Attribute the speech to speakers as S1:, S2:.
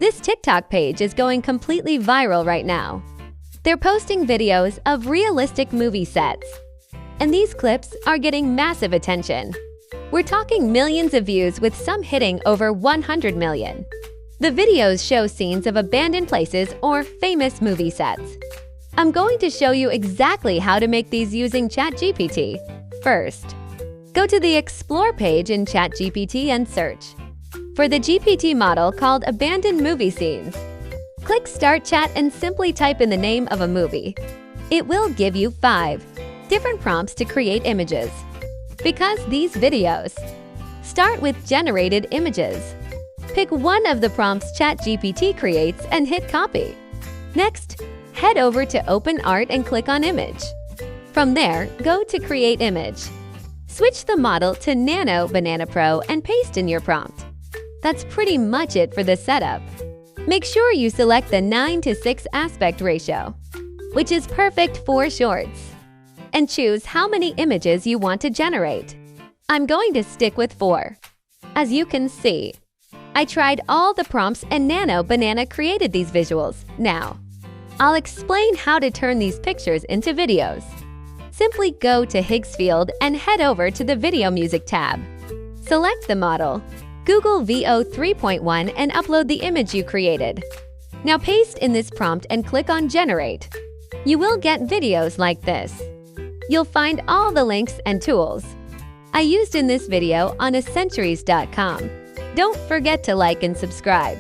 S1: This TikTok page is going completely viral right now. They're posting videos of realistic movie sets, and these clips are getting massive attention. We're talking millions of views, with some hitting over 100 million. The videos show scenes of abandoned places or famous movie sets. I'm going to show you exactly how to make these using ChatGPT. First, go to the Explore page in ChatGPT and search for the GPT model called Abandoned Movie Scenes. Click Start Chat and simply type in the name of a movie. It will give you 5 different prompts to create images. Because these videos start with generated images, pick one of the prompts ChatGPT creates and hit copy. Next, head over to OpenArt and click on Image. From there, go to Create Image. Switch the model to Nano Banana Pro and paste in your prompt. That's pretty much it for the setup. Make sure you select the 9:6 aspect ratio, which is perfect for shorts, and choose how many images you want to generate. I'm going to stick with 4. As you can see, I tried all the prompts and Nano Banana created these visuals. Now, I'll explain how to turn these pictures into videos. Simply go to Higgsfield and head over to the Video Music tab. Select the model, Google VO 3.1, and upload the image you created. Now paste in this prompt and click on Generate. You will get videos like this. You'll find all the links and tools I used in this video on accessories.com. Don't forget to like and subscribe.